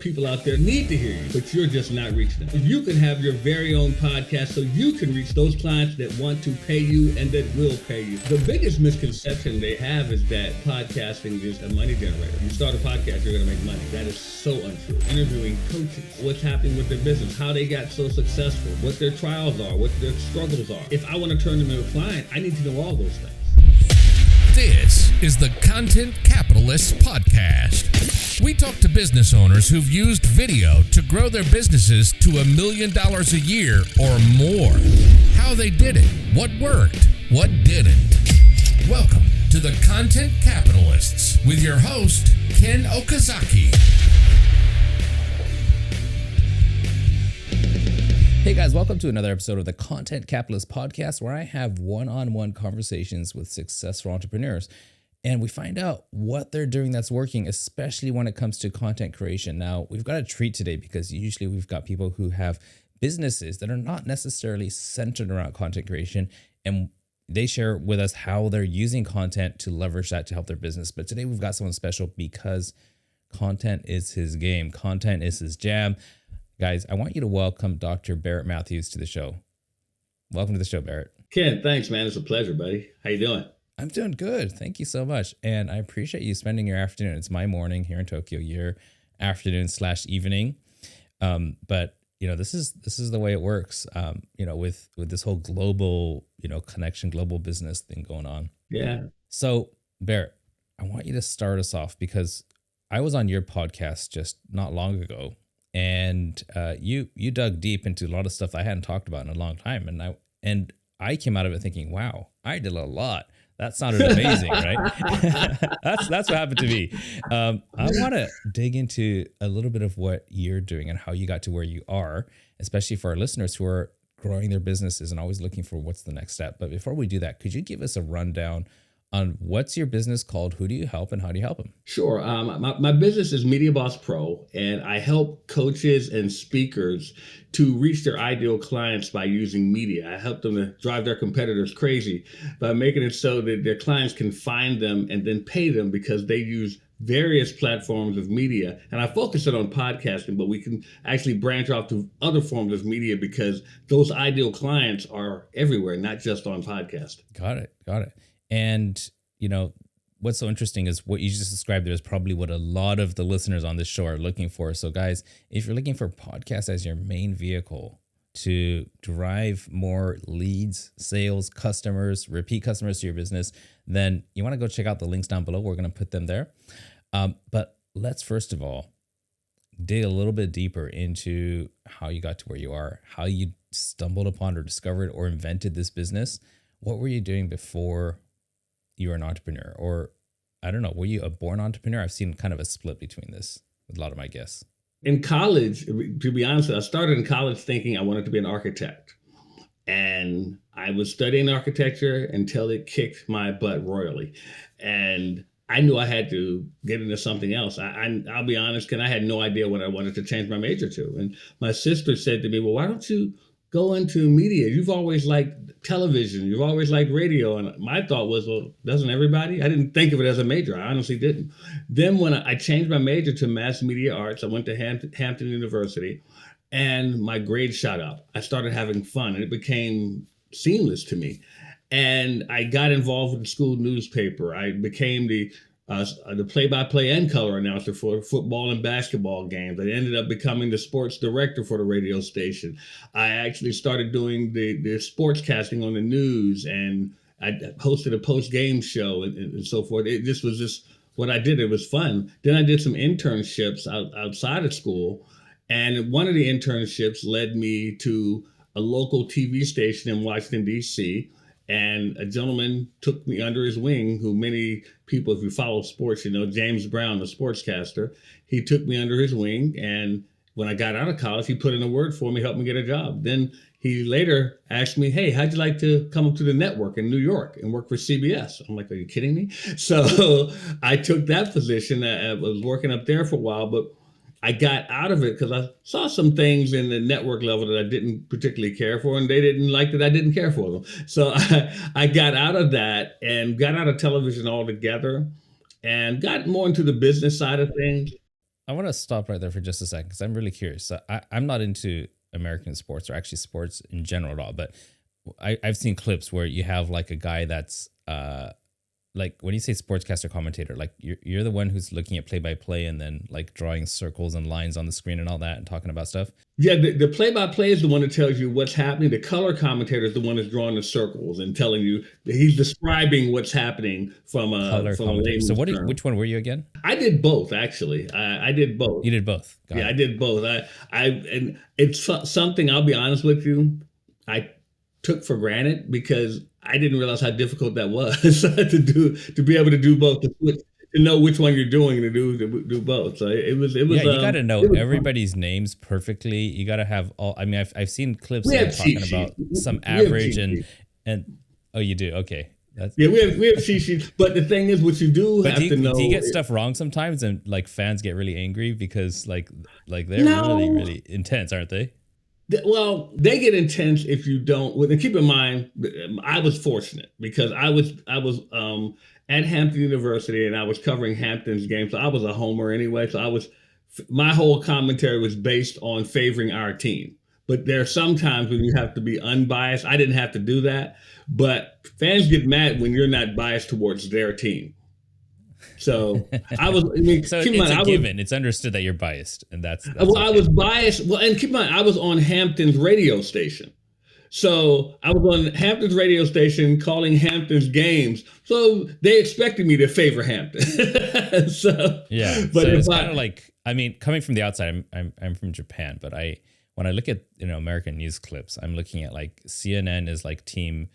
People out there need to hear you, but you're just not reaching them. If you can have your very own podcast so you can reach those clients that want to pay you and that will pay you. The biggest misconception they have is that podcasting is a money generator. You start a podcast, you're going to make money. That is so untrue. Interviewing coaches, what's happening with their business, how they got so successful, what their trials are, what their struggles are. If I want to turn them into a client, I need to know all those things. This is the Content Capitalists Podcast. We talk to business owners who've used video to grow their businesses to $1 million a year or more. How they did it, what worked, what didn't. Welcome to the Content Capitalists with your host, Ken Okazaki. Hey guys, welcome to another episode of the Content Capitalist Podcast, where I have one-on-one conversations with successful entrepreneurs. And we find out what they're doing that's working, especially when it comes to content creation. Now, we've got a treat today because usually we've got people who have businesses that are not necessarily centered around content creation, and they share with us how they're using content to leverage that to help their business. But today we've got someone special because content is his game. Content is his jam. Guys, I want you to welcome Dr. Barrett Matthews to the show. Welcome to the show, Barrett. Ken, thanks, man. It's a pleasure, buddy. How you doing? I'm doing good. Thank you so much. And I appreciate you spending your afternoon. It's my morning here in Tokyo, your afternoon/evening. But you know, this is the way it works. With this whole global, connection, global business thing going on. Yeah. So Barrett, I want you to start us off because I was on your podcast just not long ago, and you dug deep into a lot of stuff I hadn't talked about in a long time, and I came out of it thinking, wow, I did a lot. That sounded amazing, right? That's what happened to me. I want to dig into a little bit of what you're doing and how you got to where you are, especially for our listeners who are growing their businesses and always looking for what's the next step. But before we do that, could you give us a rundown on what's your business called, who do you help, and how do you help them? Sure. My business is Media Boss Pro, and I help coaches and speakers to reach their ideal clients by using media. I help them to drive their competitors crazy by making it so that their clients can find them and then pay them because they use various platforms of media. And I focus it on podcasting, but we can actually branch off to other forms of media because those ideal clients are everywhere, not just on podcast. Got it. And, what's so interesting is what you just described there is probably what a lot of the listeners on this show are looking for. So guys, if you're looking for podcasts as your main vehicle to drive more leads, sales, customers, repeat customers to your business, then you want to go check out the links down below. We're going to put them there. But let's first of all dig a little bit deeper into how you got to where you are, how you stumbled upon or discovered or invented this business. What were you doing before you were an entrepreneur? Or I don't know, were you a born entrepreneur? I've seen kind of a split between this with a lot of my guests. In college, to be honest, I started in college thinking I wanted to be an architect. And I was studying architecture until it kicked my butt royally. And I knew I had to get into something else. I'll be honest, Ken, I had no idea what I wanted to change my major to. And my sister said to me, well, why don't you go into media? You've always liked television. You've always liked radio. And my thought was, well, doesn't everybody? I didn't think of it as a major. I honestly didn't. Then when I changed my major to mass media arts, I went to Hampton University and my grades shot up. I started having fun and it became seamless to me. And I got involved with the school newspaper. I became the play-by-play and color announcer for football and basketball games. I ended up becoming the sports director for the radio station. I actually started doing the sports casting on the news, and I hosted a post-game show and so forth. This was just what I did. It was fun. Then I did some internships outside of school, and one of the internships led me to a local TV station in Washington, D.C., and a gentleman took me under his wing, who many people, if you follow sports, James Brown, the sportscaster. He took me under his wing. And when I got out of college, he put in a word for me, helped me get a job. Then he later asked me, hey, how'd you like to come up to the network in New York and work for CBS? I'm like, are you kidding me? So I took that position. I was working up there for a while, but I got out of it because I saw some things in the network level that I didn't particularly care for, and they didn't like that I didn't care for them. So I got out of that and got out of television altogether and got more into the business side of things. I want to stop right there for just a second because I'm really curious. So I'm not into American sports or actually sports in general at all, but I've seen clips where you have like a guy that's like when you say sportscaster commentator, like you're the one who's looking at play by play and then like drawing circles and lines on the screen and all that and talking about stuff. Yeah, the play by play is the one that tells you what's happening. The color commentator is the one that's drawing the circles and telling you that he's describing what's happening from a Color from a commentator. layman's So term. which one were you again? I did both actually. I did both. You did both. Got Yeah, it. I did both. And it's something, I'll be honest with you, I took for granted because I didn't realize how difficult that was to be able to do both, to know which one you're doing and to do both. So it was. Yeah, you got to know it was everybody's names perfectly. You got to have all. I mean, I've seen clips We that are have talking cheat about sheets. some We have average cheat and oh, you do. Okay, that's. Yeah, we have cheat sheets. But the thing is, what you do But have to know. do you get stuff wrong sometimes, and like fans get really angry because like they're No. really intense, aren't they? Well, they get intense if you don't. Well, and keep in mind, I was fortunate because I was at Hampton University and I was covering Hampton's games. So I was a homer anyway. So my whole commentary was based on favoring our team. But there are some times when you have to be unbiased. I didn't have to do that, but fans get mad when you're not biased towards their team. So I mean, So keep in it's mind, a given. It's understood that you're biased, and that's well, I okay. was biased. Well, and keep in mind, I was on Hampton's radio station. So I was on Hampton's radio station calling Hampton's games. So they expected me to favor Hampton. So Yeah, but so if it's I, kind of like, I mean, coming from the outside, I'm from Japan, but when I look at American news clips, I'm looking at like CNN is like team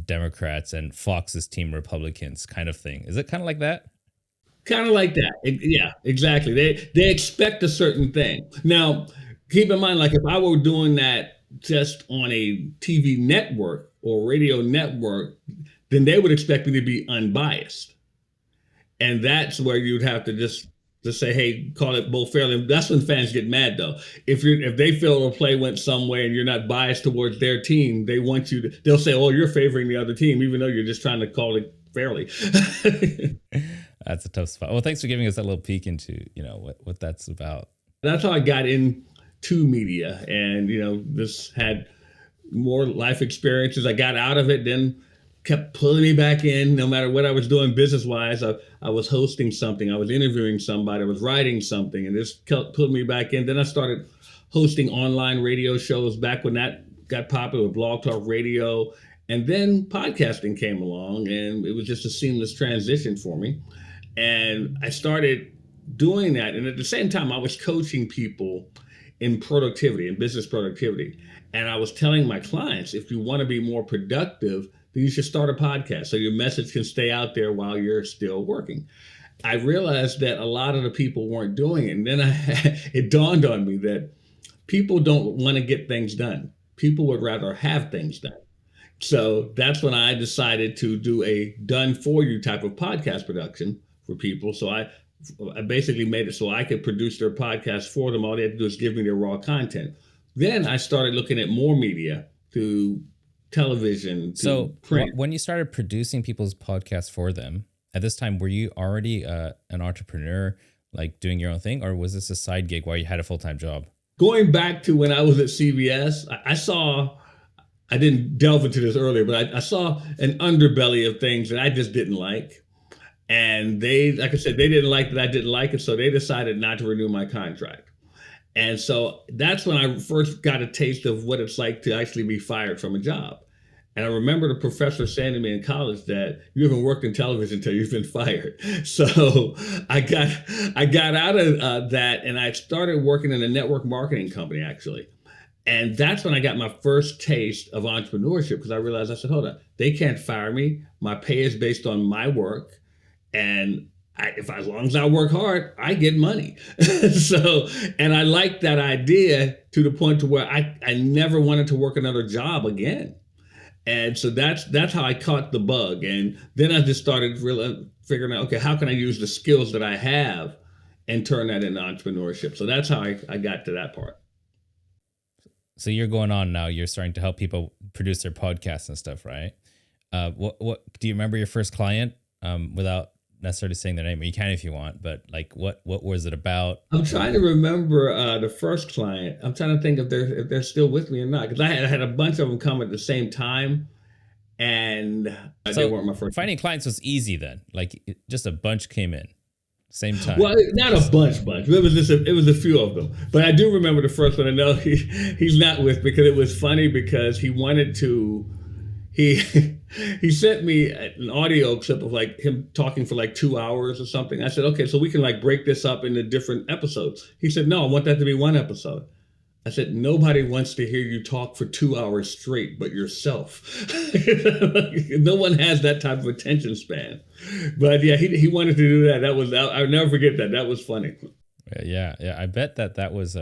Democrats and Fox is team Republicans kind of thing. Is it kind of like that? kind of like that. Yeah, exactly. They expect a certain thing. Now, keep in mind, like if I were doing that just on a TV network or radio network, then they would expect me to be unbiased. And that's where you'd have to just say, hey, call it both fairly. That's when fans get mad though. If they feel a play went somewhere and you're not biased towards their team, they'll say, oh, you're favoring the other team, even though you're just trying to call it fairly. That's a tough spot. Well, thanks for giving us that little peek into, what that's about. That's how I got into media, and just had more life experiences. I got out of it, then kept pulling me back in. No matter what I was doing business wise, I was hosting something, I was interviewing somebody, I was writing something, and this kept pulling me back in. Then I started hosting online radio shows back when that got popular with Blog Talk Radio, and then podcasting came along, and it was just a seamless transition for me. And I started doing that. And at the same time, I was coaching people in productivity, in business productivity. And I was telling my clients, if you want to be more productive, then you should start a podcast so your message can stay out there while you're still working. I realized that a lot of the people weren't doing it. And then it dawned on me that people don't want to get things done. People would rather have things done. So that's when I decided to do a done for you type of podcast production for people. So I basically made it so I could produce their podcast for them. All they had to do is give me their raw content. Then I started looking at more media, to television, to print. When you started producing people's podcasts for them, at this time, were you already an entrepreneur, like doing your own thing, or was this a side gig while you had a full-time job? Going back to when I was at CBS, I didn't delve into this earlier, but I saw an underbelly of things that I just didn't like. And like I said, they didn't like that I didn't like it, so they decided not to renew my contract. And so that's when I first got a taste of what it's like to actually be fired from a job. And I remember the professor saying to me in college that you haven't worked in television until you've been fired. So I got out of that, and I started working in a network marketing company, actually. And that's when I got my first taste of entrepreneurship, because I realized, I said, hold on, they can't fire me. My pay is based on my work. And as long as I work hard, I get money. And I liked that idea to the point to where I never wanted to work another job again. And so that's how I caught the bug. And then I just started really figuring out, okay, how can I use the skills that I have and turn that into entrepreneurship? So that's how I got to that part. So you're going on now. You're starting to help people produce their podcasts and stuff, right? What do you remember your first client without necessarily saying their name. You can if you want, but like, what was it about? I'm trying to remember the first client. I'm trying to think if they're still with me or not, because I had a bunch of them come at the same time, and they weren't my first. Finding clients was easy then. Like just a bunch came in, same time. Well, not a bunch. It was a few of them, but I do remember the first one. I know he's not with, because it was funny because he wanted to. He sent me an audio clip of like him talking for like 2 hours or something. I said, okay, so we can like break this up into different episodes. He said, no, I want that to be one episode. I said, nobody wants to hear you talk for 2 hours straight but yourself. No one has that type of attention span. But yeah, he wanted to do that. I'll never forget that. That was funny. Yeah. I bet that was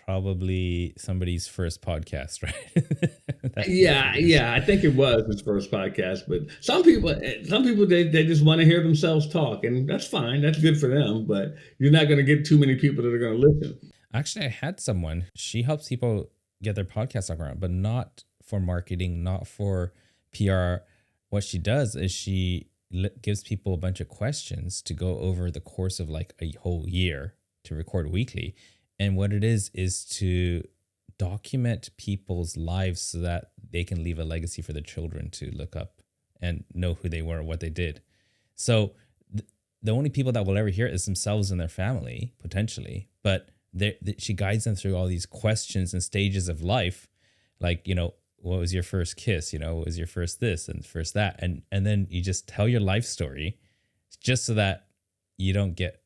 probably somebody's first podcast, right? Yeah. I think it was his first podcast. But some people they just want to hear themselves talk, and that's fine. That's good for them. But you're not going to get too many people that are going to listen. Actually, I had someone. She helps people get their podcast off the ground, but not for marketing, not for PR. What she does is she gives people a bunch of questions to go over the course of like a whole year to record weekly. And what it is to document people's lives so that they can leave a legacy for their children to look up and know who they were, what they did. So the only people that will ever hear it is themselves and their family, potentially. But she guides them through all these questions and stages of life. Like, what was your first kiss? What was your first this and first that? And then you just tell your life story just so that you don't get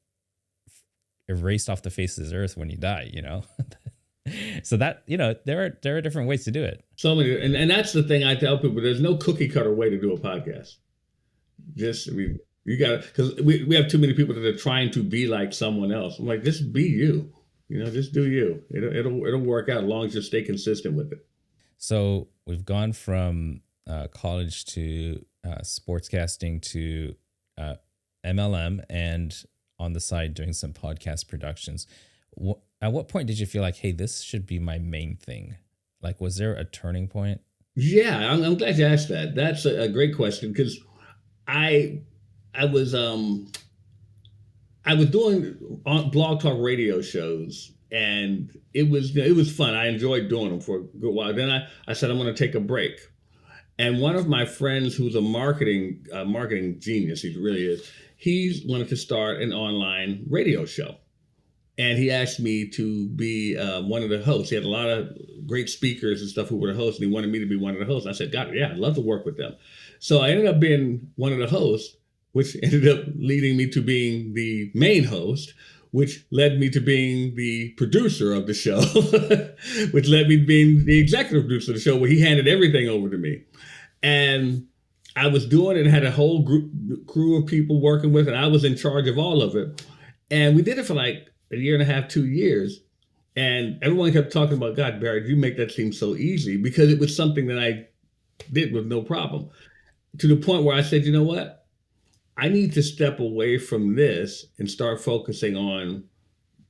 erased off the face of this earth when you die, So that, there are different ways to do it. So many, and that's the thing I tell people, there's no cookie cutter way to do a podcast. You got to, because we have too many people that are trying to be like someone else. I'm like, just be you, just do you. It'll work out as long as you stay consistent with it. So we've gone from college to sportscasting to MLM, and on the side doing some podcast productions. At what point did you feel like, hey, this should be my main thing? Like, was there a turning point? Yeah, I'm glad you asked that. That's a great question, because I was doing blog talk radio shows, and it was fun. I enjoyed doing them for a good while. Then I said I'm going to take a break. And one of my friends, who's a marketing genius, he really is, he wanted to start an online radio show. And he asked me to be one of the hosts. He had a lot of great speakers and stuff who were the hosts, and he wanted me to be one of the hosts. I said, God, yeah, I'd love to work with them. So I ended up being one of the hosts, which ended up leading me to being the main host, which led me to being the producer of the show, which led me to being the executive producer of the show, where he handed everything over to me. And I was doing it and had a whole crew of people working with it. I was in charge of all of it. And we did it for like a year and a half, 2 years. And everyone kept talking about, God, Barrett, you make that seem so easy, because it was something that I did with no problem. To the point where I said, you know what? I need to step away from this and start focusing on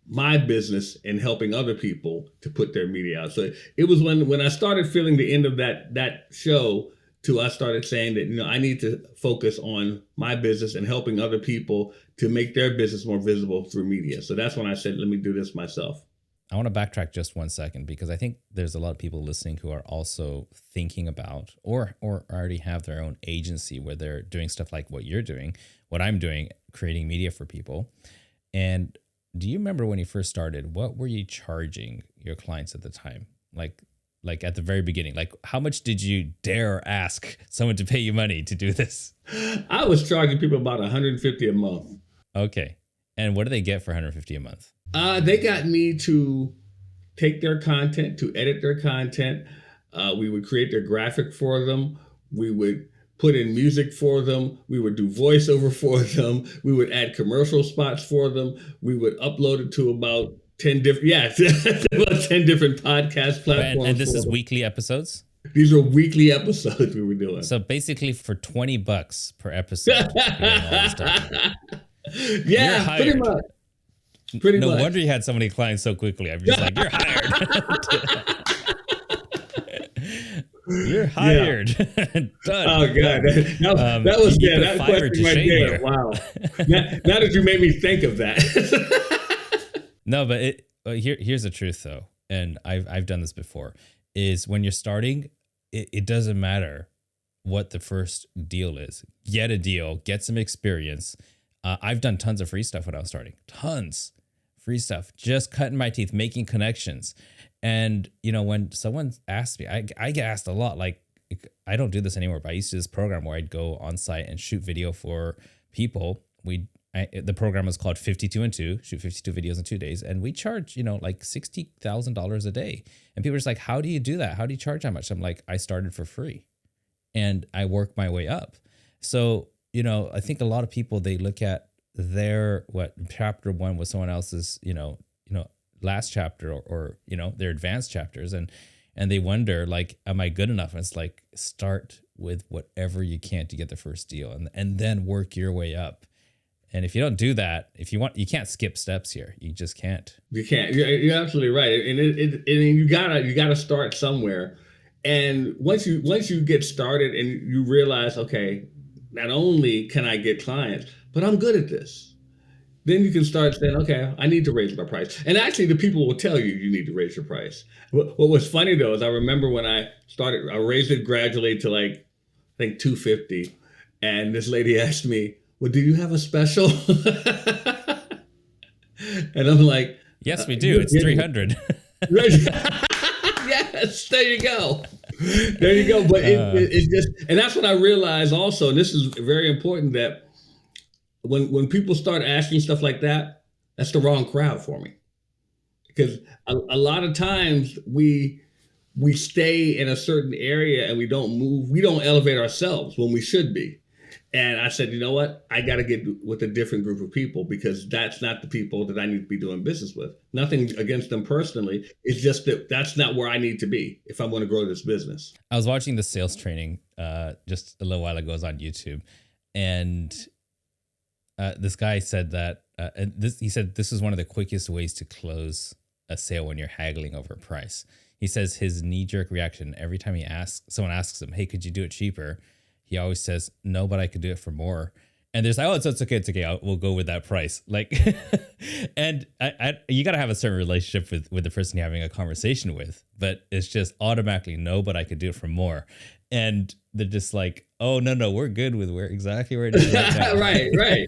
my business and helping other people to put their media out. So it was when I started feeling the end of that show, I started saying that, I need to focus on my business and helping other people to make their business more visible through media. So that's when I said, let me do this myself. I want to backtrack just 1 second, because I think there's a lot of people listening who are also thinking about or already have their own agency where they're doing stuff like what you're doing, what I'm doing, creating media for people. And do you remember when you first started, what were you charging your clients at the time? Like at the very beginning, like how much did you dare ask someone to pay you money to do this? I was charging people about $150 a month. Okay. And what do they get for $150 a month? They got me to take their content, to edit their content. We would create their graphic for them. We would put in music for them. We would do voiceover for them. We would add commercial spots for them. We would upload it to about 10 different, about 10 different podcast platforms. And this is weekly episodes? These are weekly episodes we were doing. So basically for $20 per episode. Yeah, pretty much. No wonder you had so many clients so quickly. I'm just like, you're hired. You're hired. Done. Oh God, that was that fire question right shame there. here. Wow. Now that you made me think of that. No, but here's the truth though, and I've done this before. Is when you're starting, it doesn't matter what the first deal is. Get a deal, get some experience. I've done tons of free stuff when I was starting. Tons free stuff, just cutting my teeth, making connections. And when someone asks me, I get asked a lot. Like, I don't do this anymore, but I used to do this program where I'd go on site and shoot video for people. The program was called 52 and 2, shoot 52 videos in 2 days. And we charge, like $60,000 a day. And people are just like, how do you do that? How do you charge that much? I'm like, I started for free and I worked my way up. So, I think a lot of people, they look at their, chapter 1 was someone else's, last chapter or their advanced chapters. And they wonder, like, am I good enough? And it's like, start with whatever you can to get the first deal and then work your way up. And if you don't do that, if you want, you can't skip steps here. You just can't. You can't. You're absolutely right. And you gotta start somewhere. And once you get started and you realize, okay, not only can I get clients, but I'm good at this. Then you can start saying, okay, I need to raise my price. And actually, the people will tell you need to raise your price. What was funny though is I remember when I started, I raised it gradually to like, I think $250, and this lady asked me, well, do you have a special? And I'm like, yes, we do. It's 300. Yes, there you go. There you go. But it's just, and that's what I realized also, and this is very important, that when people start asking stuff like that, that's the wrong crowd for me. Because a lot of times we stay in a certain area and we don't move, we don't elevate ourselves when we should be. And I said, you know what? I got to get with a different group of people, because that's not the people that I need to be doing business with. Nothing against them personally. It's just that that's not where I need to be if I'm going to grow this business. I was watching the sales training just a little while ago. It was on YouTube. And this guy said that, he said this is one of the quickest ways to close a sale when you're haggling over price. He says his knee-jerk reaction every time someone asks him, hey, could you do it cheaper? He always says, no, but I could do it for more. And there's like, oh, it's okay. We'll go with that price. Like, and you got to have a certain relationship with the person you're having a conversation with, but it's just automatically, no, but I could do it for more. And they're just like, oh, no, we're good with exactly where it is right now. right.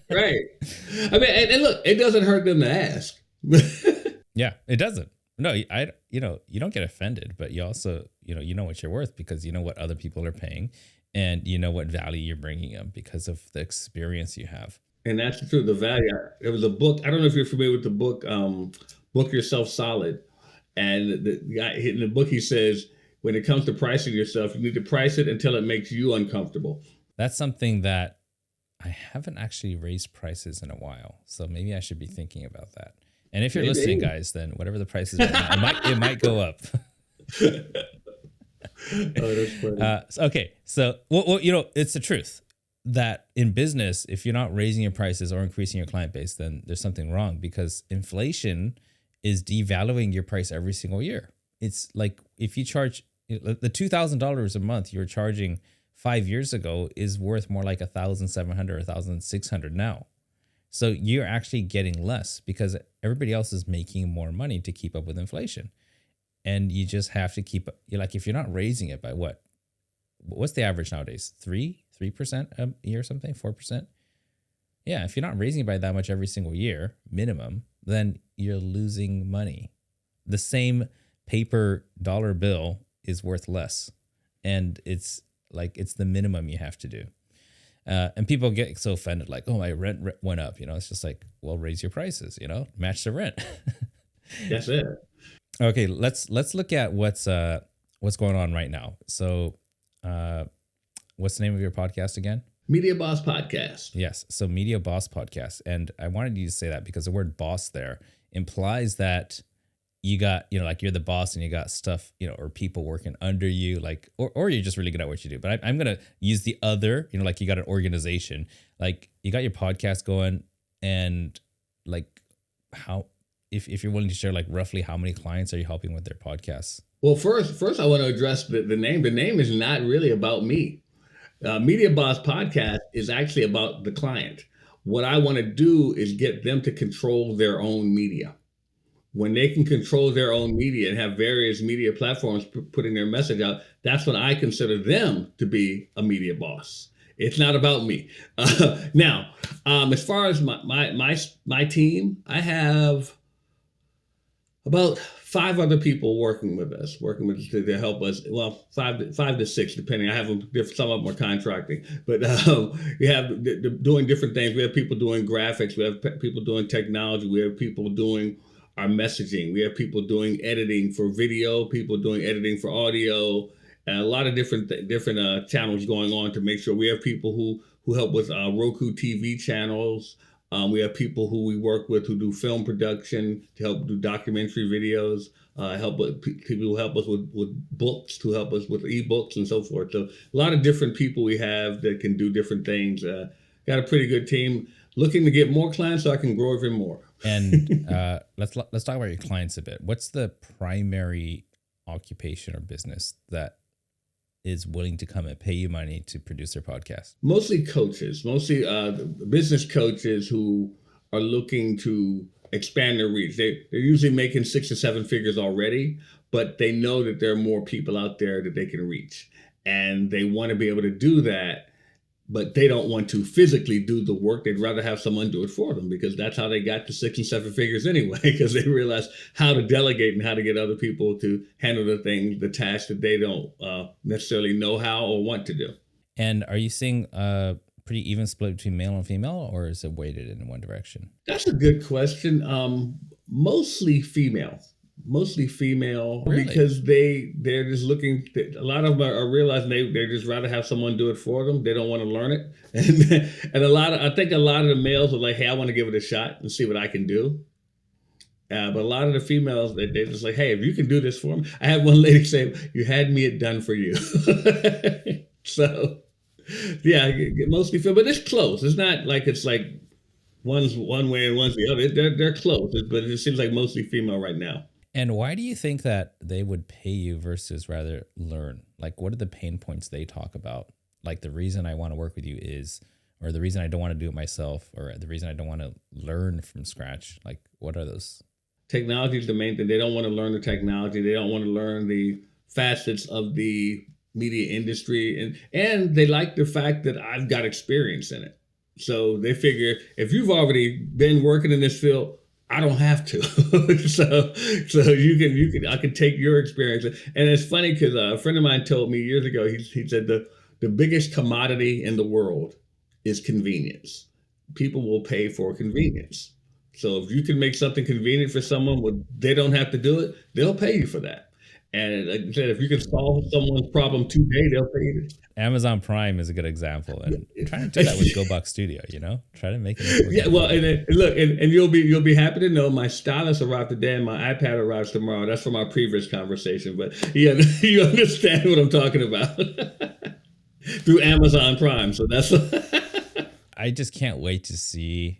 I mean, and look, it doesn't hurt them to ask. Yeah, it doesn't. No, you don't get offended, but you also, you know what you're worth, because you know what other people are paying. And you know what value you're bringing them because of the experience you have. And that's true. The value. There was a book. I don't know if you're familiar with the book, Book Yourself Solid. And the guy in the book, he says, when it comes to pricing yourself, you need to price it until it makes you uncomfortable. That's something that I haven't actually raised prices in a while. So maybe I should be thinking about that. And if you're listening, guys, then whatever the price is right now, it might go up. Oh, that's funny. Okay, so well, it's the truth that in business, if you're not raising your prices or increasing your client base, then there's something wrong, because inflation is devaluing your price every single year. It's like if you charge the $2,000 a month you're charging 5 years ago is worth more like $1,700 or $1,600 now. So you're actually getting less because everybody else is making more money to keep up with inflation. And you just have to keep, if you're not raising it by what's the average nowadays? 3% a year or something, 4%? Yeah, if you're not raising it by that much every single year, minimum, then you're losing money. The same paper dollar bill is worth less. And it's the minimum you have to do. And people get so offended, like, oh, my rent went up. It's just like, well, raise your prices, match the rent. That's it. Okay, let's look at what's going on right now. So, what's the name of your podcast again? Media Boss Podcast. Yes, so Media Boss Podcast, and I wanted you to say that because the word "boss" there implies that you got, you're the boss and you got stuff, or people working under you, or you're just really good at what you do. But I'm gonna use the other, like you got an organization, like you got your podcast going, and like how. if you're willing to share, like roughly how many clients are you helping with their podcasts? Well, first I want to address the name. The name is not really about me. Media Boss Podcast is actually about the client. What I want to do is get them to control their own media. When they can control their own media and have various media platforms putting their message out, that's when I consider them to be a media boss. It's not about me. Now, as far as my team, I have about 5 other people working with us to help us. Well, five to six, depending. I have them. Some of them are contracting, but we have doing different things. We have people doing graphics. We have people doing technology. We have people doing our messaging. We have people doing editing for video. People doing editing for audio. And a lot of different channels going on to make sure. We have people who help with Roku TV channels. We have people who we work with who do film production to help do documentary videos, people who help us with books, to help us with ebooks and so forth. So a lot of different people we have that can do different things. Got a pretty good team. Looking to get more clients so I can grow even more. And let's talk about your clients a bit. What's the primary occupation or business that is willing to come and pay you money to produce their podcast? Mostly coaches, business coaches who are looking to expand their reach. They're usually making 6 or 7 figures already, but they know that there are more people out there that they can reach. And they want to be able to do that, but they don't want to physically do the work. They'd rather have someone do it for them, because that's how they got to 6 and 7 figures anyway, because they realized how to delegate and how to get other people to handle the tasks that they don't necessarily know how or want to do. And are you seeing a pretty even split between male and female, or is it weighted in one direction? That's a good question. Mostly female. Really? Because they're just looking. A lot of them are realizing they just rather have someone do it for them. They don't want to learn it, and I think a lot of the males are like, hey, I want to give it a shot and see what I can do. But a lot of the females, they're just like, hey, if you can do this for me. I had one lady say, you had me it done for you. So yeah, mostly female, but it's close. It's not like it's like one's one way and one's the other. They're close, but it seems like mostly female right now. And why do you think that they would pay you versus rather learn? Like, what are the pain points they talk about? Like, the reason I want to work with you is, or the reason I don't want to do it myself, or the reason I don't want to learn from scratch. Like, what are those? Technology is the main thing. They don't want to learn the technology. They don't want to learn the facets of the media industry. And they like the fact that I've got experience in it. So they figure, if you've already been working in this field, I don't have to. so I can take your experience. And it's funny because a friend of mine told me years ago, he said the biggest commodity in the world is convenience. People will pay for convenience. So if you can make something convenient for someone where they don't have to do it, they'll pay you for that. And like I said, if you can solve someone's problem today, they'll pay you. Amazon Prime is a good example, and try to do that with GoBuck Studio. Try to make it. Yeah, well, and look, and you'll be happy to know my stylus arrived today, and my iPad arrives tomorrow. That's from our previous conversation, but yeah, you understand what I'm talking about through Amazon Prime. So that's. I just can't wait to see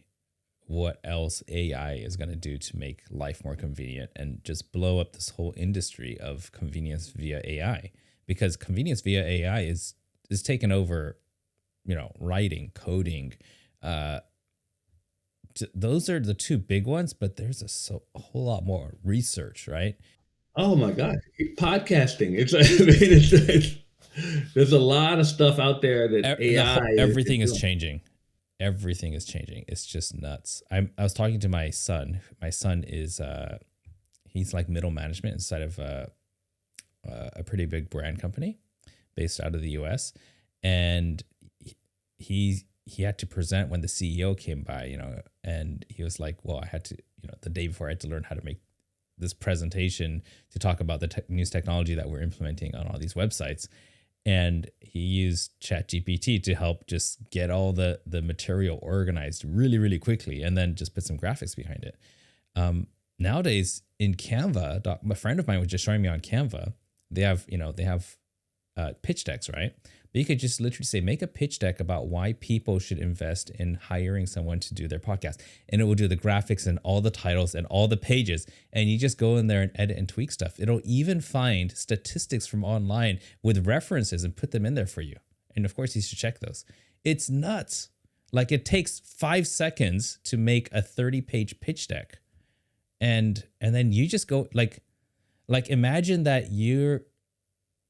what else AI is going to do to make life more convenient and just blow up this whole industry of convenience via AI, because convenience via AI is taken over, writing, coding. Those are the two big ones, but there's a whole lot more research, right? Oh my God. Podcasting. It's there's a lot of stuff out there that everything is changing. Everything is changing. It's just nuts. I was talking to my son. My son is he's like middle management inside of a pretty big brand company based out of the US, and he had to present when the CEO came by, and he was like, well, I had to, the day before I had to learn how to make this presentation to talk about the newest technology that we're implementing on all these websites. And he used ChatGPT to help just get all the material organized really, really quickly, and then just put some graphics behind it. Nowadays in Canva, a friend of mine was just showing me on Canva, they have pitch decks, right? But you could just literally say, make a pitch deck about why people should invest in hiring someone to do their podcast. And it will do the graphics and all the titles and all the pages. And you just go in there and edit and tweak stuff. It'll even find statistics from online with references and put them in there for you. And of course, you should check those. It's nuts. Like, it takes 5 seconds to make a 30-page pitch deck. And then you just go like imagine that you're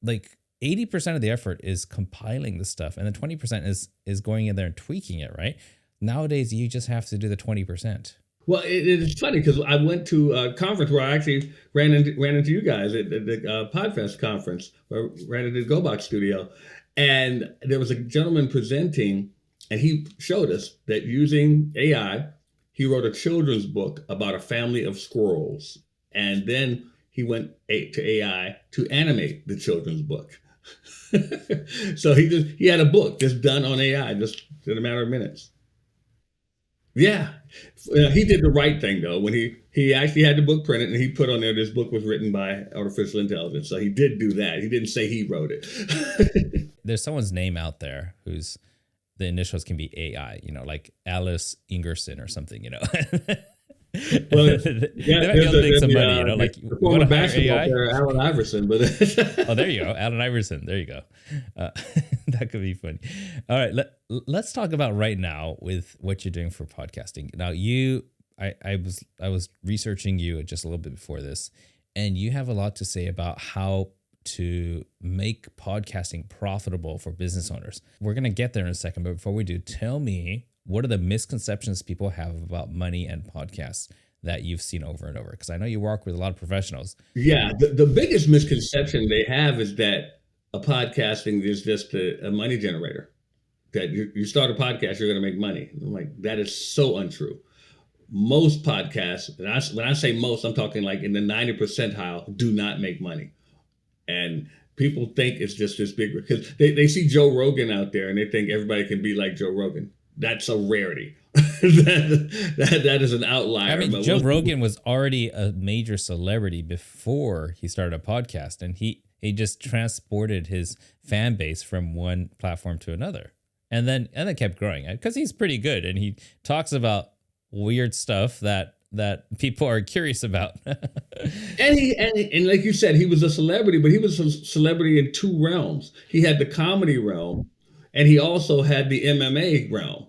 like 80% of the effort is compiling the stuff, and then 20% is going in there and tweaking it, right? Nowadays, you just have to do the 20%. Well, it's funny because I went to a conference where I actually ran into you guys at the Podfest conference, where I ran into the GoBox studio, and there was a gentleman presenting, and he showed us that using AI, he wrote a children's book about a family of squirrels, and then he went to AI to animate the children's book. So he had a book just done on AI, just in a matter of minutes. Yeah, he did the right thing though when he actually had the book printed and he put on there this book was written by artificial intelligence. So he did do that. He didn't say he wrote it. There's someone's name out there whose the initials can be AI, like Alice Ingerson or something, Well, yeah, they might be able to make some money, like the former basketball player, Allen Iverson. But oh, there you go, Allen Iverson. There you go. That could be funny. All right, let's talk about right now with what you're doing for podcasting. Now, I was researching you just a little bit before this, and you have a lot to say about how to make podcasting profitable for business owners. We're gonna get there in a second, but before we do, tell me, what are the misconceptions people have about money and podcasts that you've seen over and over? Because I know you work with a lot of professionals. Yeah, the biggest misconception they have is that a podcasting is just a money generator. That you start a podcast, you're going to make money. I'm like, that is so untrue. Most podcasts, and when I say most, I'm talking like in the 90th percentile, do not make money. And people think it's just this big, because they see Joe Rogan out there and they think everybody can be like Joe Rogan. That's a rarity. that is an outlier. I mean, Joe Rogan was already a major celebrity before he started a podcast, and he just transported his fan base from one platform to another, and then kept growing because he's pretty good, and he talks about weird stuff that people are curious about. and like you said, he was a celebrity, but he was a celebrity in two realms. He had the comedy realm, and he also had the MMA realm.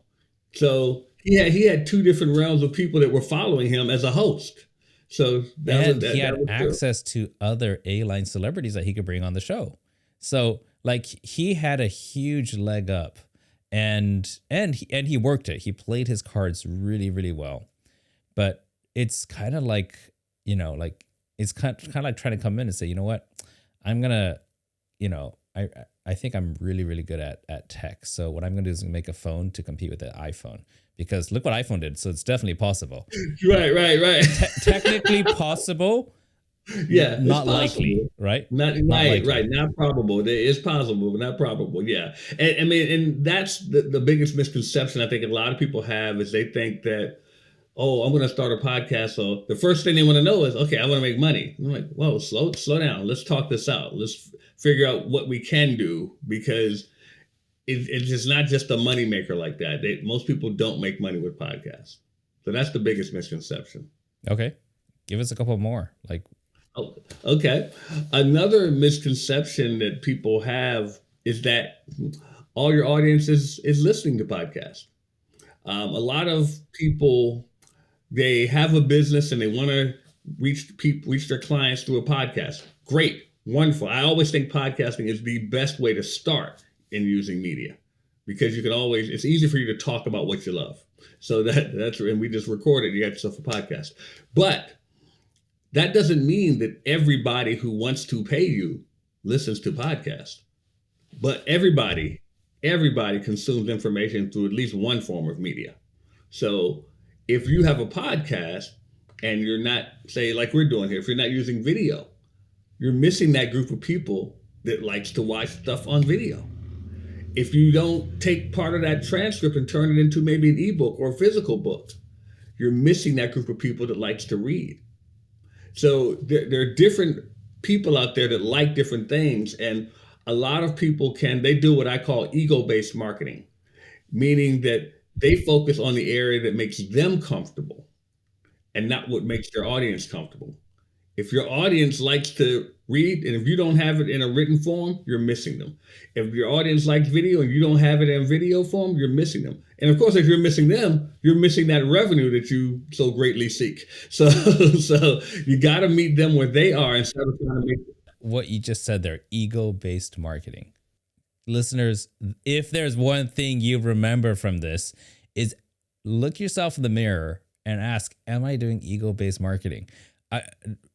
So he had two different realms of people that were following him as a host. So he had access to other A-line celebrities that he could bring on the show. So like he had a huge leg up, and he worked it. He played his cards really, really well. But it's kind of like, it's kind of like trying to come in and say, you know what, I'm gonna, I think I'm really, really good at tech. So what I'm going to do is make a phone to compete with the iPhone, because look what iPhone did. So it's definitely possible. Right. Technically possible. Yeah. Not likely, right? Not likely. Right. Not probable. It is possible, but not probable. Yeah. And I mean, and that's the biggest misconception I think a lot of people have is they think that, oh, I'm going to start a podcast. So the first thing they want to know is, okay, I want to make money. I'm like, whoa, slow down. Let's talk this out. Let's figure out what we can do, because it's just not just a money maker like that. Most people don't make money with podcasts. So that's the biggest misconception. Okay. Give us a couple more. Oh, okay. Another misconception that people have is that all your audience is listening to podcasts. A lot of people, they have a business and they want to reach their clients through a podcast. Great. Wonderful. I always think podcasting is the best way to start in using media, because it's easy for you to talk about what you love. So that's, and we just recorded, you got yourself a podcast. But that doesn't mean that everybody who wants to pay you listens to podcasts. But everybody consumes information through at least one form of media. So if you have a podcast and you're not, say like we're doing here, if you're not using video, you're missing that group of people that likes to watch stuff on video. If you don't take part of that transcript and turn it into maybe an ebook or a physical book, you're missing that group of people that likes to read. So there are different people out there that like different things. And a lot of people they do what I call ego-based marketing, meaning that they focus on the area that makes them comfortable and not what makes their audience comfortable. If your audience likes to read, and if you don't have it in a written form, you're missing them. If your audience likes video and you don't have it in video form, you're missing them. And of course, if you're missing them, you're missing that revenue that you so greatly seek. So you got to meet them where they are instead of trying to make what you just said there, ego-based marketing. Listeners, if there's one thing you remember from this, is look yourself in the mirror and ask, am I doing ego-based marketing?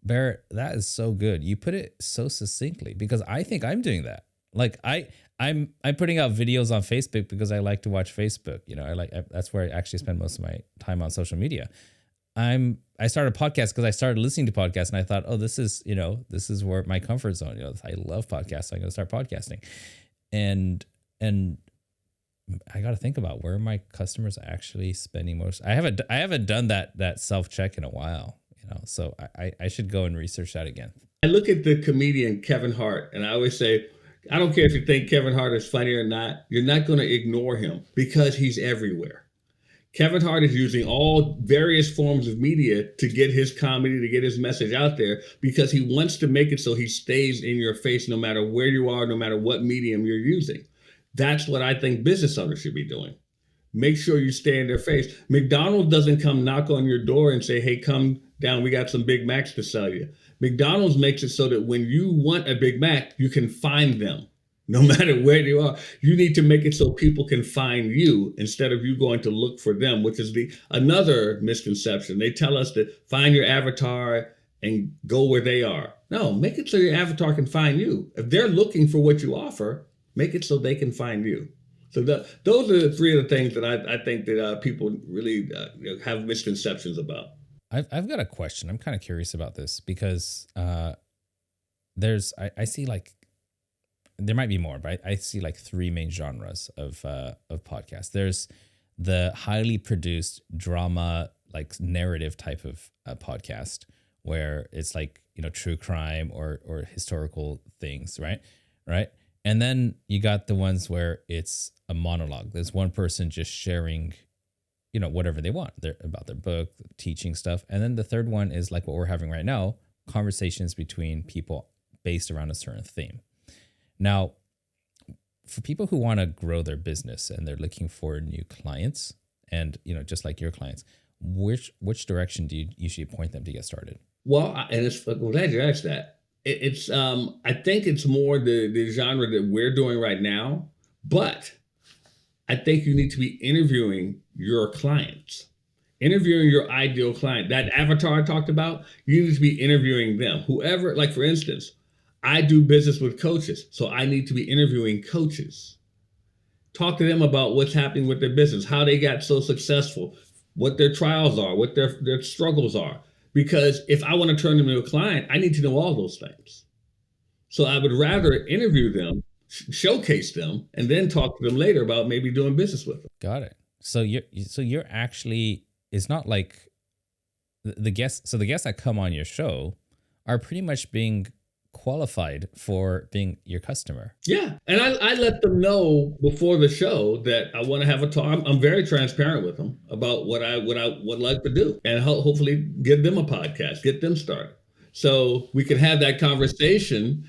Barrett, that is so good. You put it so succinctly, because I think I'm doing that. Like I'm putting out videos on Facebook because I like to watch Facebook. You know, that's where I actually spend most of my time on social media. I started a podcast because I started listening to podcasts and I thought, oh, this is where my comfort zone. You know, I love podcasts, so I'm going to start podcasting. And I got to think about, where are my customers actually spending most. I haven't done that self-check in a while, you know, so I should go and research that again. I look at the comedian Kevin Hart, and I always say, I don't care if you think Kevin Hart is funny or not, you're not going to ignore him because he's everywhere. Kevin Hart is using all various forms of media to get his comedy, to get his message out there, because he wants to make it so he stays in your face no matter where you are, no matter what medium you're using. That's what I think business owners should be doing. Make sure you stay in their face. McDonald's doesn't come knock on your door and say, hey, come down, we got some Big Macs to sell you. McDonald's makes it so that when you want a Big Mac, you can find them. No matter where you are, you need to make it so people can find you instead of you going to look for them, which is another misconception. They tell us to find your avatar and go where they are. No, make it so your avatar can find you. If they're looking for what you offer, make it so they can find you. So those are the three of the things that I think that people really have misconceptions about. I've got a question. I'm kind of curious about this because I see like, there might be more, but I see like three main genres of podcasts. There's the highly produced drama, like narrative type of podcast, where it's like, you know, true crime or historical things, right? And then you got the ones where it's a monologue. There's one person just sharing, you know, whatever they want about their book, teaching stuff. And then the third one is like what we're having right now, conversations between people based around a certain theme. Now, for people who want to grow their business and they're looking for new clients, and, you know, just like your clients, which direction do you usually point them to get started? Well, and I'm glad you asked that. It's I think it's more the genre that we're doing right now, but I think you need to be interviewing your clients, interviewing your ideal client. That avatar I talked about, you need to be interviewing them. Whoever, like for instance, I do business with coaches, so I need to be interviewing coaches. Talk to them about what's happening with their business, how they got so successful, what their trials are, what their struggles are. Because if I want to turn them into a client, I need to know all those things. So I would rather interview them, showcase them, and then talk to them later about maybe doing business with them. Got it. So you're actually, it's not like the guests. So the guests that come on your show are pretty much being qualified for being your customer. Yeah. And I let them know before the show that I want to have a talk. I'm very transparent with them about what I would like to do, and hopefully get them a podcast, get them started. So we can have that conversation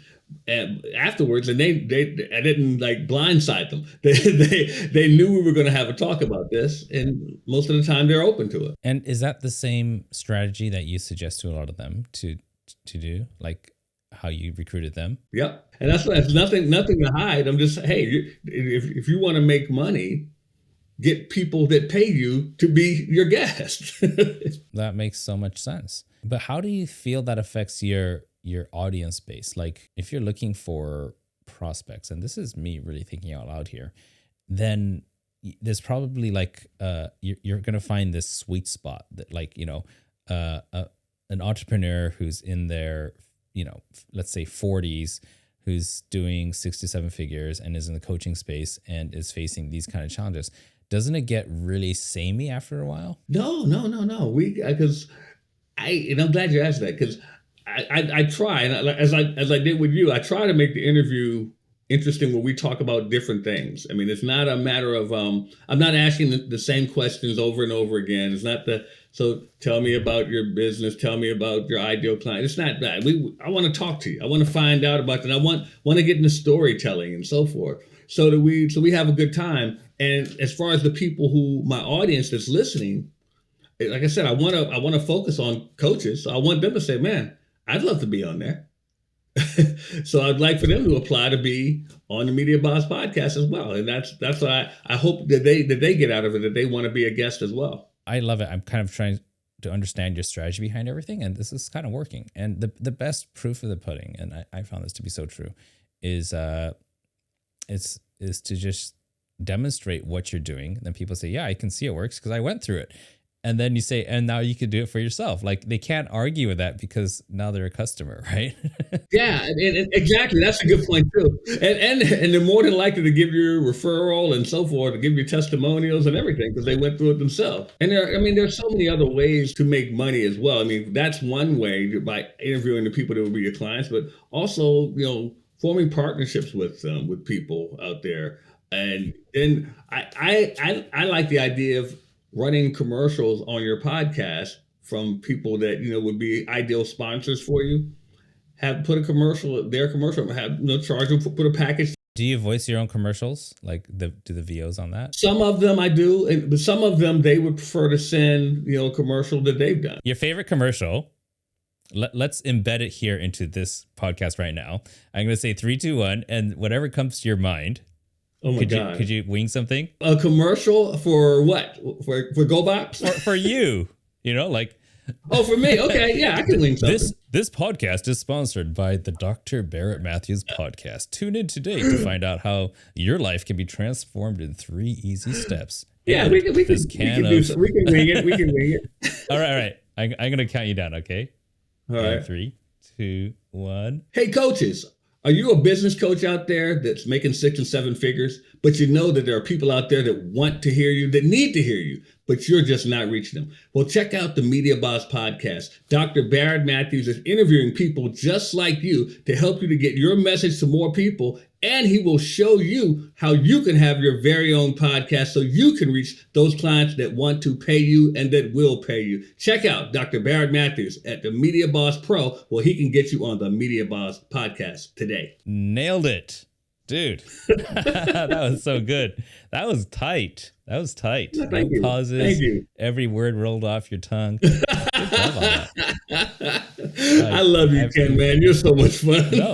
afterwards, and I didn't like blindside them. They knew we were going to have a talk about this, and most of the time they're open to it. And is that the same strategy that you suggest to a lot of them to do? Like, how you recruited them? Yep. And that's nothing to hide. I'm just, hey, if you want to make money, get people that pay you to be your guest. That makes so much sense. But how do you feel that affects your audience base? Like, if you're looking for prospects, and this is me really thinking out loud here, then there's probably like you're gonna find this sweet spot that, like, you know, an entrepreneur who's in their, you know, let's say 40s, who's doing 6 to 7 figures and is in the coaching space and is facing these kind of challenges. Doesn't it get really samey after a while? No. Because I'm glad you asked that, because I try, and as I did with you, I try to make the interview interesting when we talk about different things. I mean, it's not a matter of I'm not asking the same questions over and over again. It's not so tell me about your business, tell me about your ideal client. It's not that. I want to talk to you. I want to find out about that. I want to get into storytelling and so forth. So we have a good time. And as far as the people my audience that's listening, like I said, I want to focus on coaches. So I want them to say, man, I'd love to be on there. So I'd like for them to apply to be on the Media Boss podcast as well. And that's what I hope that they get out of it, that they want to be a guest as well. I love it. I'm kind of trying to understand your strategy behind everything, and this is kind of working. And the best proof of the pudding, and I found this to be so true, is to just demonstrate what you're doing. And then people say, yeah, I can see it works because I went through it. And then you say, and now you could do it for yourself. Like, they can't argue with that because now they're a customer, right? Yeah, and exactly. That's a good point too. And they're more than likely to give you a referral and so forth, to give you testimonials and everything because they went through it themselves. And there's so many other ways to make money as well. I mean, that's one way, by interviewing the people that will be your clients, but also, forming partnerships with people out there. And then I like the idea of running commercials on your podcast from people that would be ideal sponsors for you. Put a commercial, charge them, put a package. Do you voice your own commercials? Like do the VOs on that? Some of them I do, but some of them they would prefer to send a commercial that they've done. Your favorite commercial? Let's embed it here into this podcast right now. I'm going to say 3, 2, 1, and whatever comes to your mind. Oh my God. Could you wing something? A commercial for what? For GoBox? For you, like. Oh, for me? Okay, yeah, I can wing something. This podcast is sponsored by the Dr. Barrett Matthews podcast. Tune in today to find out how your life can be transformed in 3 easy steps. Yeah, we can wing it. We can wing it. All right. I'm going to count you down, okay? All right. 3, 2, 1. Hey, coaches. Are you a business coach out there that's making 6 and 7 figures, but you know that there are people out there that want to hear you, that need to hear you, but you're just not reaching them? Well, check out the Media Boss podcast. Dr. Barrett Matthews is interviewing people just like you to help you to get your message to more people, and he will show you how you can have your very own podcast so you can reach those clients that want to pay you and that will pay you. Check out Dr. Barrett Matthews at the Media Boss Pro, where he can get you on the Media Boss podcast today. Nailed it. Dude, that was so good. That was tight. Thank you. Pauses. Thank you. Every word rolled off your tongue. Good job on that. I love you, Ken, man. You're so much fun. No,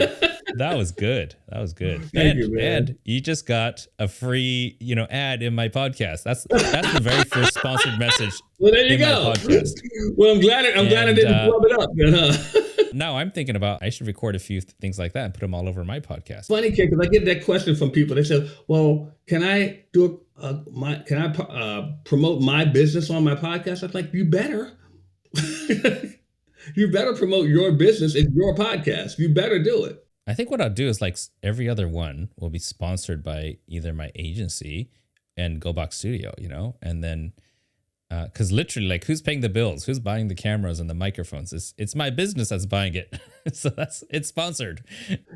that was good. Thank you, man. And you just got a free, ad in my podcast. That's the very first sponsored message. Well, there you in go. My podcast. Well, I'm glad I didn't rub it up then, huh? Now I'm thinking about I should record a few things like that and put them all over my podcast. Funny, Ken, because I get that question from people. They say, "Well, can I do promote my business on my podcast?" I'm like, "You better." You better promote your business in your podcast. You better do it. I think what I'll do is like every other one will be sponsored by either my agency and GoBox Studio, and then because literally, like, who's paying the bills? Who's buying the cameras and the microphones? It's my business that's buying it. So it's sponsored.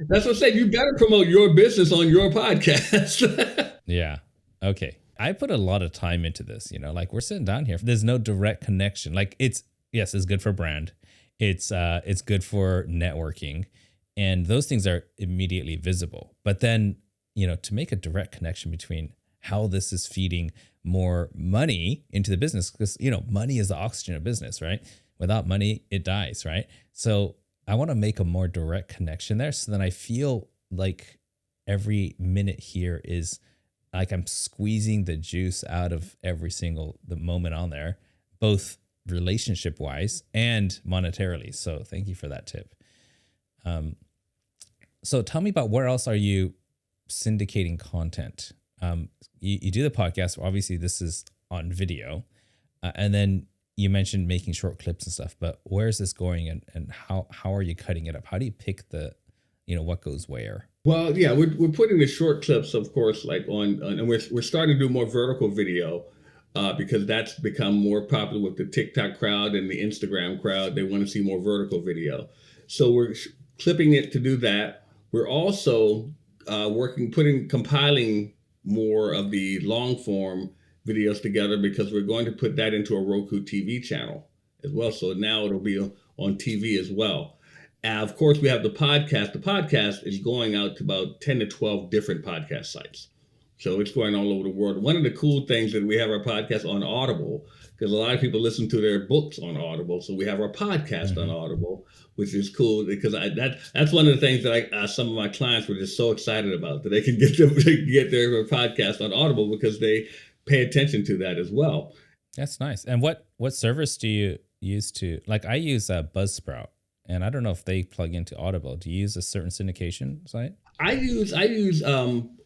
That's what I'm saying. You better promote your business on your podcast. Yeah. Okay. I put a lot of time into this, like we're sitting down here. There's no direct connection. Like it's good for brand. It's good for networking, and those things are immediately visible. But then, to make a direct connection between how this is feeding more money into the business, because, money is the oxygen of business, right? Without money, it dies, right? So I want to make a more direct connection there. So then I feel like every minute here is like I'm squeezing the juice out of every single the moment on there, both relationship wise and monetarily. So thank you for that tip. So tell me about where else are you syndicating content? You do the podcast. Obviously, this is on video. And then you mentioned making short clips and stuff. But where is this going, and how are you cutting it up? How do you pick the, what goes where? Well, yeah, we're putting the short clips, of course, like on and we're starting to do more vertical video because that's become more popular with the TikTok crowd and the Instagram crowd. They want to see more vertical video. So we're clipping it to do that. We're also compiling more of the long form videos together because we're going to put that into a Roku TV channel as well. So now it'll be on TV as well. And of course, we have the podcast. The podcast is going out to about 10 to 12 different podcast sites. So it's going all over the world. One of the cool things that we have our podcast on Audible, because a lot of people listen to their books on Audible. So we have our podcast on Audible, which is cool because that's one of the things that some of my clients were just so excited about, that they can get their podcast on Audible because they pay attention to that as well. That's nice. And what service do you use to, like, I use Buzzsprout, and I don't know if they plug into Audible. Do you use a certain syndication site? I use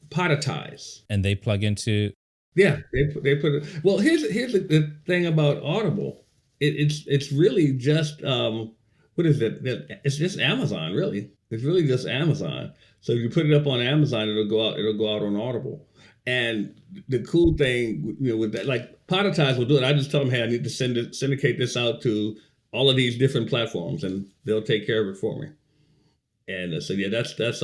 Podetize. And they plug into... Yeah, they put it. Well, here's the thing about Audible. It's really just what is it? It's just Amazon, really. It's really just Amazon. So if you put it up on Amazon, it'll go out on Audible. And the cool thing, with that, like Podetize will do it. I just tell them, hey, I need to syndicate this out to all of these different platforms, and they'll take care of it for me. And so yeah, that's it's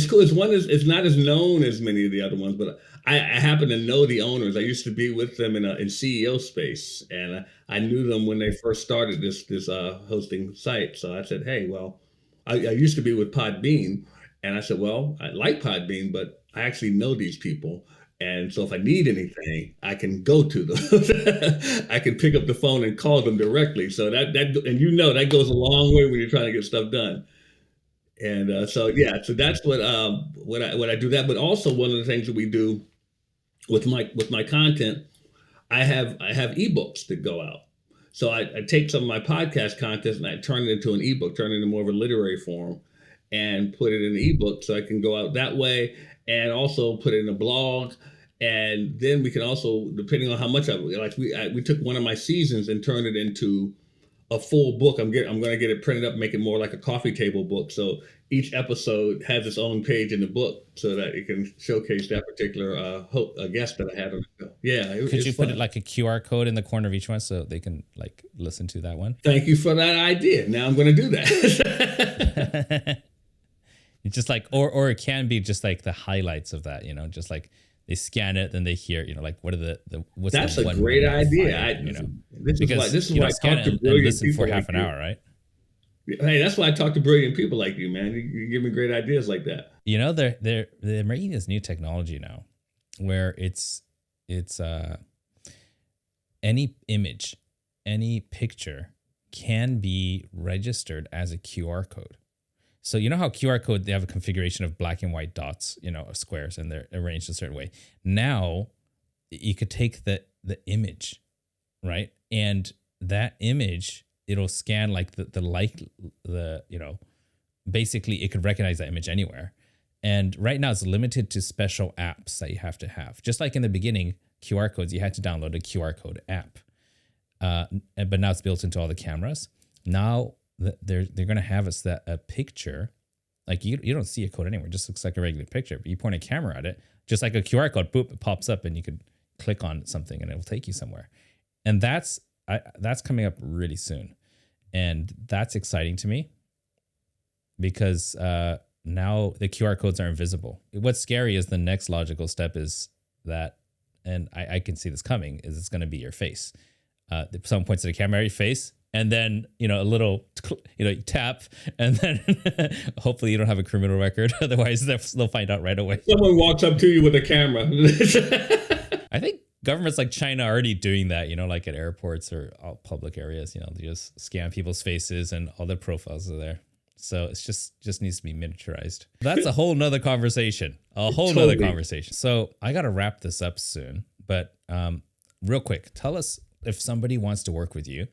cool. It's not as known as many of the other ones, but I happen to know the owners. I used to be with them in CEO space, and I knew them when they first started this hosting site. So I said, hey, well, I used to be with Podbean, and I said, well, I like Podbean, but I actually know these people. And so if I need anything, I can go to them. I can pick up the phone and call them directly. So that that goes a long way when you're trying to get stuff done. And so that's what I do that. But also one of the things that we do with my content, I have ebooks that go out. So I take some of my podcast content and I turn it into an ebook, turn it into more of a literary form, and put it in an ebook so I can go out that way. And also put it in a blog, and then we can also, depending on how much we took one of my seasons and turned it into a full book. I'm going to get it printed up, make it more like a coffee table book. So each episode has its own page in the book, so that it can showcase that particular guest that I had on the show. Yeah, could you put it like a QR code in the corner of each one so they can like listen to that one? Thank you for that idea. Now I'm going to do that. It's just like, or it can be just like the highlights of that, just like they scan it, then they hear, like what are what's that's the a great idea. This is why I talk to brilliant people for half an hour, right? Hey, that's why I talk to brilliant people like you, man. You give me great ideas like that. They're making this new technology now, where it's any image, any picture can be registered as a QR code. So you know how QR code, they have a configuration of black and white dots, squares, and they're arranged a certain way. Now you could take the image, right? And that image, it'll scan like basically it could recognize that image anywhere. And right now it's limited to special apps that you have to have. Just like in the beginning, QR codes, you had to download a QR code app. But now it's built into all the cameras. Now they're going to have us that a picture, like you don't see a code anywhere, it just looks like a regular picture, but you point a camera at it, just like a QR code, boop, it pops up and you could click on something and it will take you somewhere. And that's coming up really soon. And that's exciting to me because now the QR codes are invisible. What's scary is the next logical step is that, and I can see this coming, is it's going to be your face. Someone points at the camera at your face, and then, a little, tap, and then hopefully you don't have a criminal record. Otherwise, they'll find out right away. Someone walks up to you with a camera. I think governments like China are already doing that, like at airports or all public areas, they just scan people's faces and all their profiles are there. So it's just needs to be miniaturized. That's a whole nother conversation, nother conversation. So I got to wrap this up soon, but real quick, tell us if somebody wants to work with you.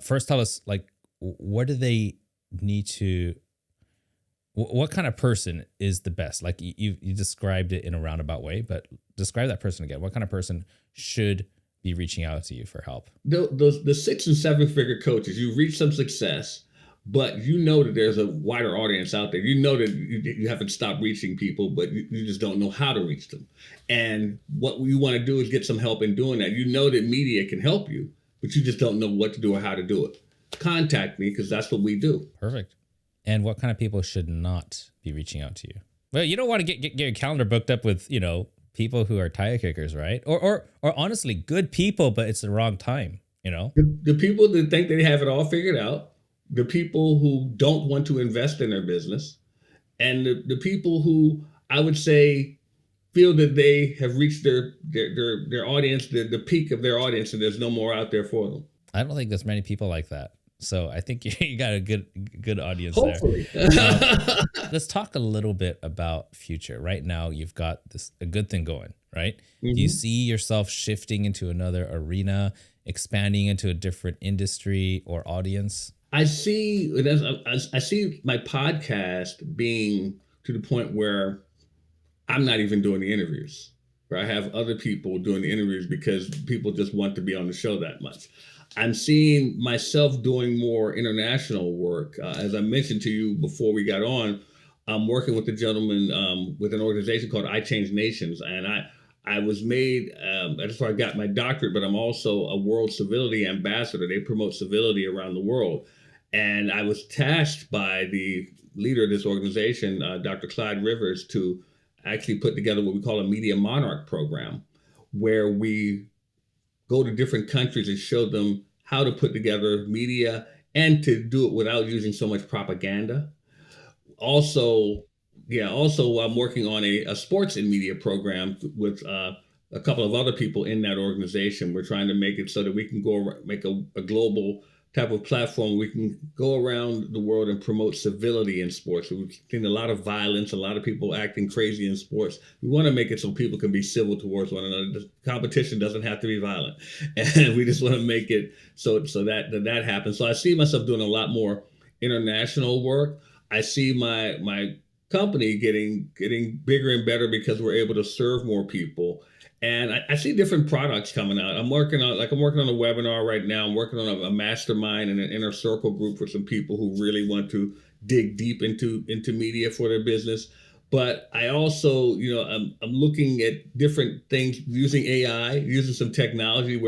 First, tell us, like, what do they need to, what kind of person is the best? Like you described it in a roundabout way, but describe that person again. What kind of person should be reaching out to you for help? The 6 and 7 figure coaches, you've reached some success, but that there's a wider audience out there. That you haven't stopped reaching people, but you just don't know how to reach them. And what you want to do is get some help in doing that. That media can help you, but you just don't know what to do or how to do it. Contact me, because that's what we do. Perfect. And what kind of people should not be reaching out to you? Well, you don't want to get your calendar booked up with, people who are tire kickers, right? Or honestly, good people, but it's the wrong time, The people that think they have it all figured out, the people who don't want to invest in their business, and the people who I would say feel that they have reached their audience, the peak of their audience, and there's no more out there for them. I don't think there's many people like that. So I think you got a good audience. Hopefully. There. Let's talk a little bit about future. Right now, you've got a good thing going, right? Mm-hmm. Do you see yourself shifting into another arena, expanding into a different industry or audience? I see my podcast being to the point where I'm not even doing the interviews, where I have other people doing the interviews because people just want to be on the show that much. I'm seeing myself doing more international work. As I mentioned to you before we got on, I'm working with a gentleman with an organization called I Change Nations. And I was made, that's where I got my doctorate, but I'm also a World Civility Ambassador. They promote civility around the world. And I was tasked by the leader of this organization, Dr. Clyde Rivers, to actually put together what we call a Media Monarch program, where we go to different countries and show them how to put together media and to do it without using so much propaganda. Also, I'm working on a sports and media program with a couple of other people in that organization. We're trying to make it so that we can make a global type of platform. We can go around the world and promote civility in sports. We've seen a lot of violence, a lot of people acting crazy in sports. We want to make it so people can be civil towards one another. The competition doesn't have to be violent. And we just want to make it so that happens. So I see myself doing a lot more international work. I see my company getting bigger and better because we're able to serve more people. And I see different products coming out. I'm working on a webinar right now. I'm working on a mastermind and an inner circle group for some people who really want to dig deep into media for their business. But I also, I'm looking at different things using AI, using some technology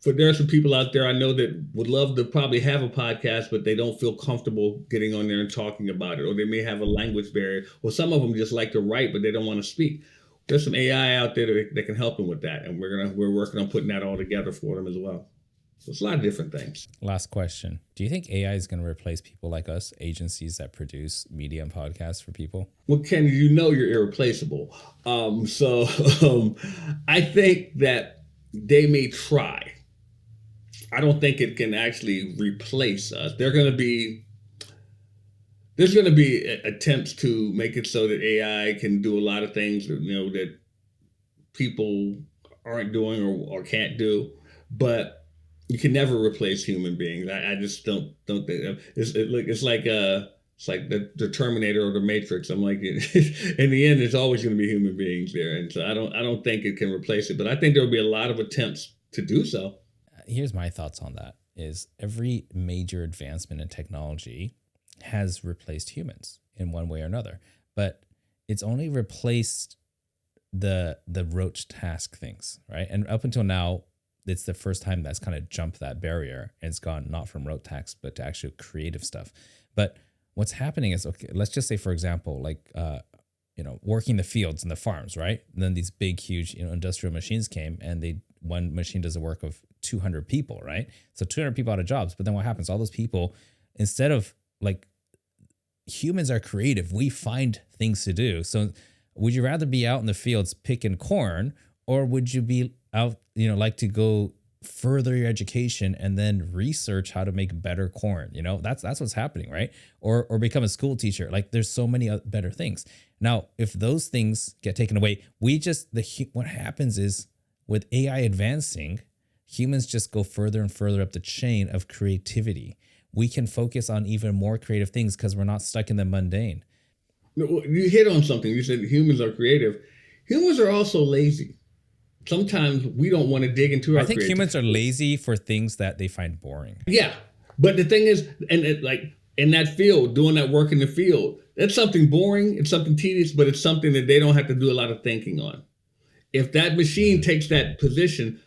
there are some people out there I know that would love to probably have a podcast, but they don't feel comfortable getting on there and talking about it, or they may have a language barrier, or some of them just like to write, but they don't want to speak. There's some AI out there that can help them with that, and we're working on putting that all together for them as well. So it's a lot of different things. Last question: do you think AI is going to replace people like us, agencies that produce media and podcasts for people? Well, Ken, you're irreplaceable. I think that they may try. I don't think it can actually replace us. There's going to be attempts to make it so that AI can do a lot of things that people aren't doing or can't do, but you can never replace human beings. I just don't think it's like the Terminator or the Matrix. I'm like, in the end, there's always going to be human beings there, and so I don't think it can replace it. But I think there will be a lot of attempts to do so. Here's my thoughts on that: is every major advancement in technology has replaced humans in one way or another, but it's only replaced the rote task things, right? And up until now, it's the first time that's kind of jumped that barrier, and it's gone not from rote tasks but to actual creative stuff. But what's happening is, okay, let's just say, for example, like working the fields and the farms, right? And then these big, huge industrial machines came, and one machine does the work of 200 people, right? So 200 people out of jobs. But then what happens? All those people, instead of humans are creative, we find things to do. So would you rather be out in the fields picking corn, or would you be out, like to go further your education and then research how to make better corn? That's what's happening, right? Or become a school teacher. Like, there's so many better things. Now, if those things get taken away, what happens is, with AI advancing, humans just go further and further up the chain of creativity. We can focus on even more creative things because we're not stuck in the mundane. You hit on something. You said humans are creative. Humans are also lazy. Sometimes we don't want to dig into our creativity. Humans are lazy for things that they find boring. Yeah. But the thing is, in that field, doing that work in the field, that's something boring. It's something tedious, but it's something that they don't have to do a lot of thinking on. If that machine takes that position,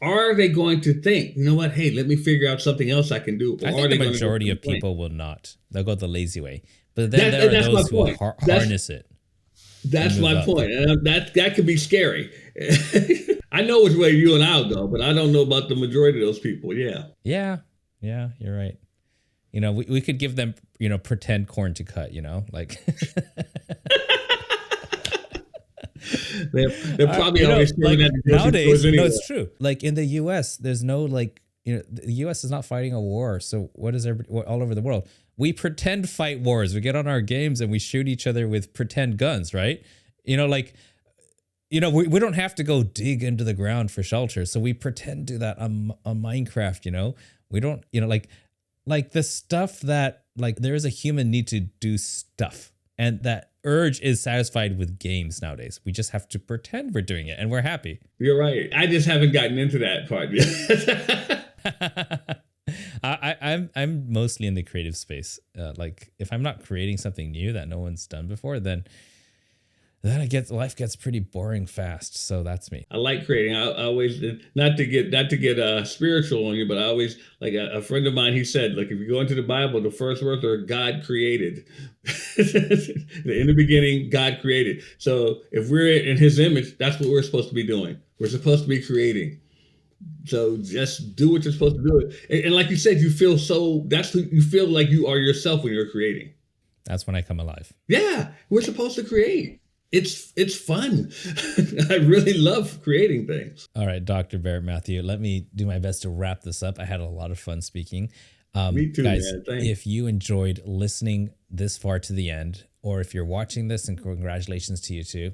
are they going to think, you know what? Hey, let me figure out something else I can do. I Or think are the they majority of complain? people will not. They'll go the lazy way. But then there are That's my those who will point. That's harness it. that's move my up. point, and that could be scary. I know which way you and I'll go, but I don't know about the majority of those people. Yeah. Yeah. Yeah, you're right. You know, we could give them, you know, pretend corn to cut, you know, like They're probably you know, always like staring at the grocery nowadays, stores anyway. it's true. Like in the US, there's no like, you know, the US is not fighting a war. So what is everybody all over the world? We pretend fight wars. We get on our games and we shoot each other with pretend guns, right? You know, like, you know, we don't have to go dig into the ground for shelter. So we pretend to do that on Minecraft, you know? We don't, you know, like the stuff that like there is a human need to do stuff. And that urge is satisfied with games nowadays. We just have to pretend we're doing it and we're happy. You're right. I just haven't gotten into that part yet. I'm mostly in the creative space. Like if I'm not creating something new that no one's done before, then life gets pretty boring fast. So that's me. I like creating. I always, not to get spiritual on you, but I always, like a friend of mine, he said, like, if you go into the Bible, the first words are God created. In the beginning, God created. So if we're in his image, that's what we're supposed to be doing. We're supposed to be creating. So just do what you're supposed to do. And like you said, you feel you feel like you are yourself when you're creating. That's when I come alive. Yeah, we're supposed to create. It's fun. I really love creating things. All right, Dr. Barrett Matthews, let me do my best to wrap this up. I had a lot of fun speaking. Me too, guys, man. Thanks. if you enjoyed listening this far to the end, or if you're watching this, and congratulations to you too,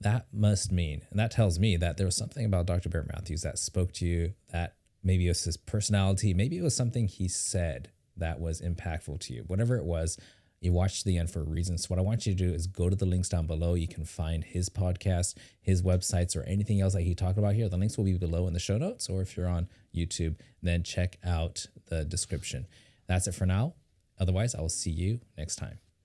that must mean, and that tells me that there was something about Dr. Barrett Matthews that spoke to you, that maybe it was his personality, maybe it was something he said that was impactful to you. Whatever it was, you watched to the end for a reason. So what I want you to do is go to the links down below. You can find his podcast, his websites, or anything else that he talked about here. The links will be below in the show notes, or if you're on YouTube, then check out the description. That's it for now. Otherwise, I will see you next time.